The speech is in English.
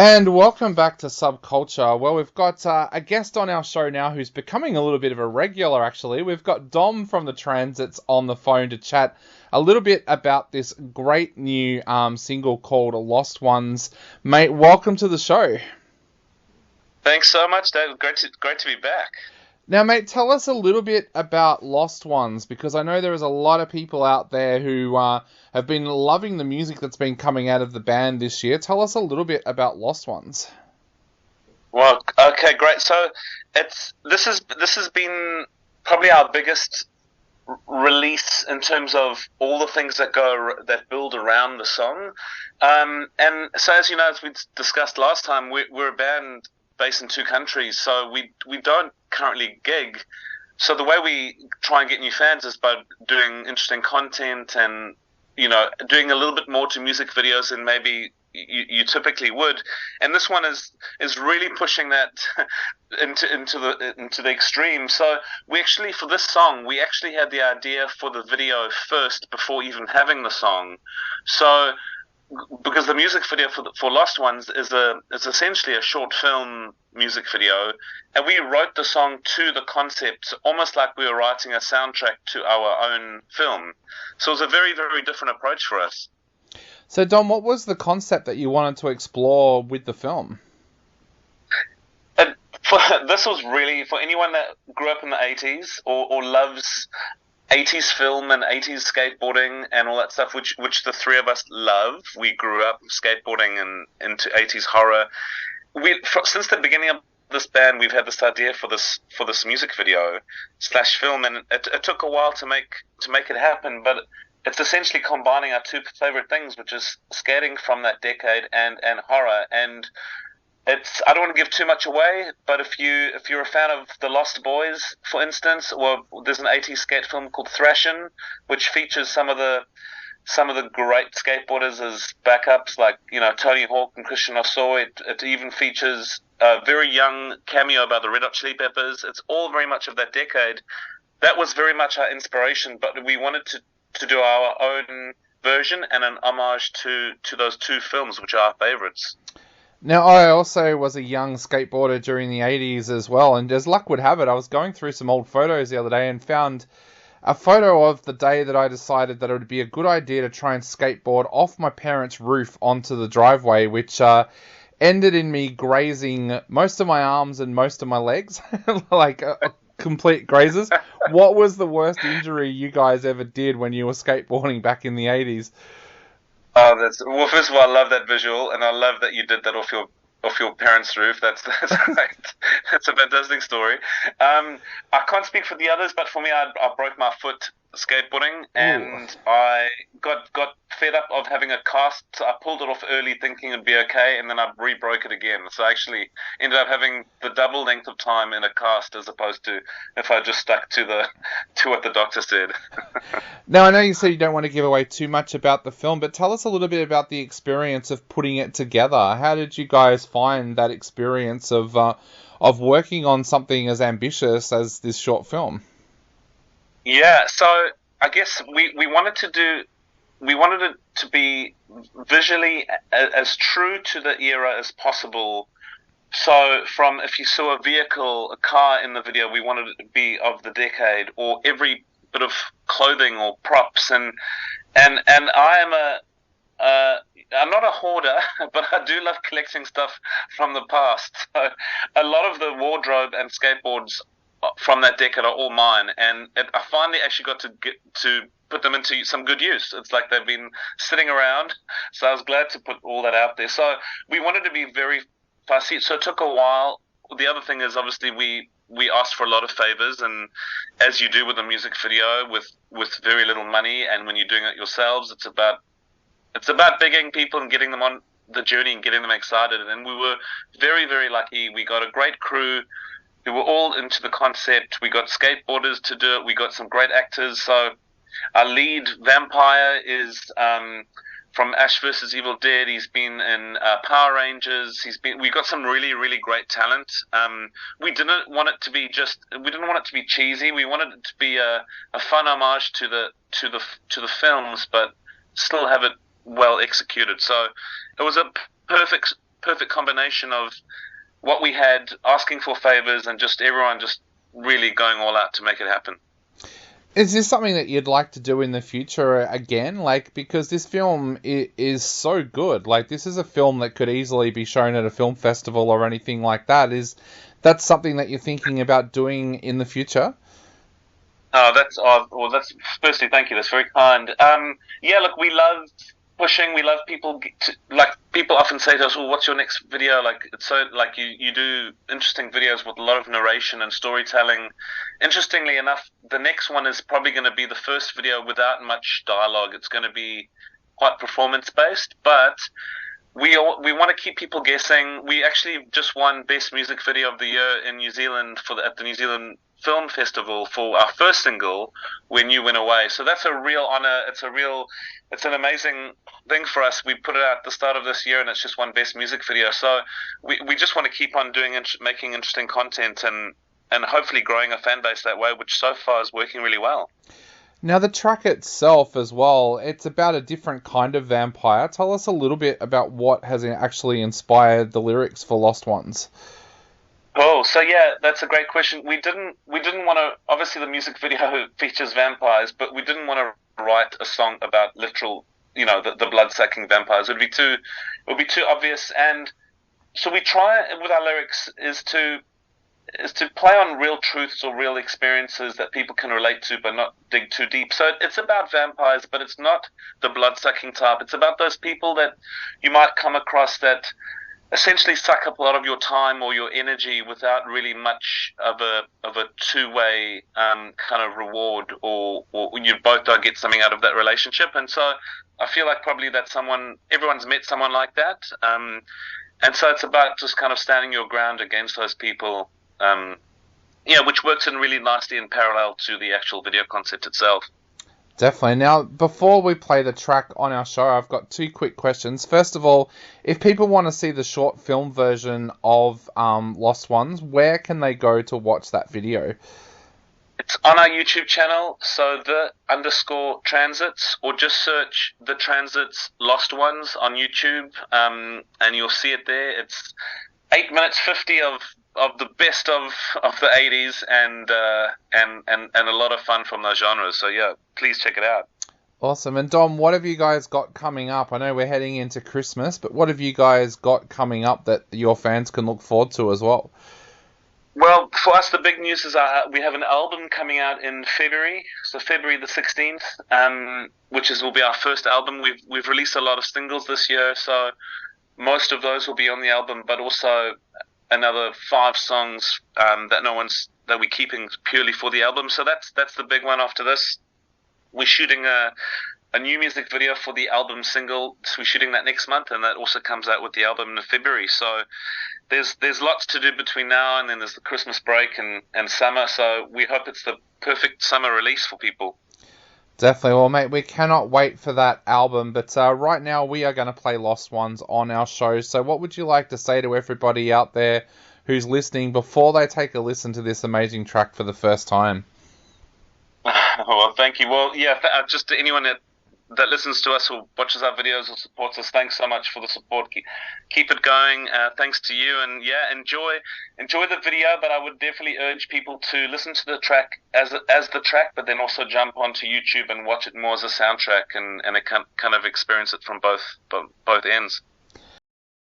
And welcome back to Subculture. Well, we've got a guest on our show now who's becoming a little bit of a regular, actually. We've got Dom from the Transits on the phone to chat a little bit about this great new single called Lost Ones. Mate, welcome to the show. Thanks so much, Dave. Great to be back. Now, mate, tell us a little bit about Lost Ones, because I know there is a lot of people out there who have been loving the music that's been coming out of the band this year. Tell us a little bit about Lost Ones. Well, okay, great. So this has been probably our biggest release in terms of all the things that build around the song. And so, as you know, as we discussed last time, we're a band based in two countries, so we don't currently gig. So the way we try and get new fans is by doing interesting content and doing a little bit more to music videos than maybe you typically would. And this one is really pushing that into the extreme. So we actually, for this song, we actually had the idea for the video first before even having the song. So because the music video for Lost Ones is essentially a short film music video, and we wrote the song to the concept, almost like we were writing a soundtrack to our own film. So it was a very, very different approach for us. So, Dom, what was the concept that you wanted to explore with the film? This was really for anyone that grew up in the 80s or loves 80s film and 80s skateboarding and all that stuff, which the three of us love. We grew up skateboarding and into 80s horror. Since the beginning of this band, we've had this idea for this music video / film, and it took a while to make it happen. But it's essentially combining our two favorite things, which is skating from that decade and horror. And I don't want to give too much away, but if you're a fan of The Lost Boys, for instance, or there's an 80s skate film called Thrashin', which features some of the great skateboarders as backups, like Tony Hawk and Christian Ossau. It even features a very young cameo by the Red Hot Chili Peppers. It's all very much of that decade. That was very much our inspiration, but we wanted to do our own version and an homage to those two films, which are our favorites. Now, I also was a young skateboarder during the 80s as well, and as luck would have it, I was going through some old photos the other day and found a photo of the day that I decided that it would be a good idea to try and skateboard off my parents' roof onto the driveway, which ended in me grazing most of my arms and most of my legs, like complete grazes. What was the worst injury you guys ever did when you were skateboarding back in the 80s? Oh, well. First of all, I love that visual, and I love that you did that off your parents' roof. That's great. That's a fantastic story. I can't speak for the others, but for me, I broke my foot skateboarding, and I got fed up of having a cast. So I pulled it off early, thinking it'd be okay, and then I re-broke it again. So I actually ended up having the double length of time in a cast as opposed to if I just stuck to what the doctor said. Now, I know you said you don't want to give away too much about the film, but tell us a little bit about the experience of putting it together. How did you guys find that experience of working on something as ambitious as this short film? Yeah, so I guess we wanted it to be visually as true to the era as possible. So if you saw a vehicle, a car in the video, we wanted it to be of the decade, or every bit of clothing or props. And I'm not a hoarder, but I do love collecting stuff from the past. So a lot of the wardrobe and skateboards from that decade are all mine, and I finally actually got to put them into some good use. It's like they've been sitting around, so I was glad to put all that out there. So we wanted to be very fussy, so it took a while. The other thing is, obviously, we asked for a lot of favors, and as you do with a music video with very little money, and when you're doing it yourselves, it's about bigging people and getting them on the journey and getting them excited. And we were very, very lucky. We got a great crew who were all into the concept. We got skateboarders to do it. We got some great actors. So our lead vampire is from Ash vs. Evil Dead. He's been in Power Rangers. We got some really, really great talent. We didn't want it to be cheesy. We wanted it to be a fun homage to the films, but still have it well executed. So it was a perfect perfect combination of what we had, asking for favors, and just everyone just really going all out to make it happen. Is this something that you'd like to do in the future again? Like, because this film is so good. Like, this is a film that could easily be shown at a film festival or anything like that. Is that something that you're thinking about doing in the future? That's firstly, thank you. That's very kind. Yeah, look, we love pushing. We love people. Like people often say to us, "Well, what's your next video?" Like it's so like you do interesting videos with a lot of narration and storytelling. Interestingly enough, the next one is probably going to be the first video without much dialogue. It's going to be quite performance based, but we want to keep people guessing. We actually just won Best Music Video of the Year in New Zealand at the New Zealand Film Festival for our first single, When You Went Away. So that's a real honor. It's an amazing thing for us. We put it out at the start of this year, and it's just won Best Music Video. So we just want to keep on making interesting content and hopefully growing a fan base that way, which so far is working really well. Now, the track itself as well, it's about a different kind of vampire. Tell us a little bit about what has actually inspired the lyrics for Lost Ones. Oh, so yeah, that's a great question. We didn't want to, obviously the music video features vampires, but we didn't want to write a song about literal, the blood-sucking vampires. It would be too obvious. And so we try with our lyrics is to play on real truths or real experiences that people can relate to, but not dig too deep. So it's about vampires, but it's not the blood-sucking type. It's about those people that you might come across that essentially suck up a lot of your time or your energy without really much of a two-way kind of reward, or you both don't get something out of that relationship. And so I feel like probably everyone's met someone like that. And so it's about just kind of standing your ground against those people, which works in really nicely in parallel to the actual video concept itself. Definitely. Now, before we play the track on our show, I've got two quick questions. First of all, if people want to see the short film version of Lost Ones, where can they go to watch that video? It's on our YouTube channel, so _transits, or just search the Transits Lost Ones on YouTube, and you'll see it there. It's 8 minutes 50 of the best of the 80s and a lot of fun from those genres. So yeah, please check it out. Awesome. And Dom, what have you guys got coming up? I know we're heading into Christmas, but what have you guys got coming up that your fans can look forward to as well? Well, for us, the big news is we have an album coming out in February, so February the 16th, which will be our first album. We've released a lot of singles this year, so most of those will be on the album, but also another 5 songs that we're keeping purely for the album. So that's the big one. After this, we're shooting a new music video for the album single. So we're shooting that next month, and that also comes out with the album in February. So there's lots to do between now and then. There's the Christmas break and summer. So we hope it's the perfect summer release for people. Definitely. Well, mate, we cannot wait for that album. But right now, we are going to play Lost Ones on our show. So what would you like to say to everybody out there who's listening before they take a listen to this amazing track for the first time? Well, thank you. Well, yeah, just to anyone that listens to us or watches our videos or supports us, thanks so much for the support. Keep it going. Thanks to you, and yeah, enjoy the video. But I would definitely urge people to listen to the track as the track, but then also jump onto YouTube and watch it more as a soundtrack and kind of experience it from both ends.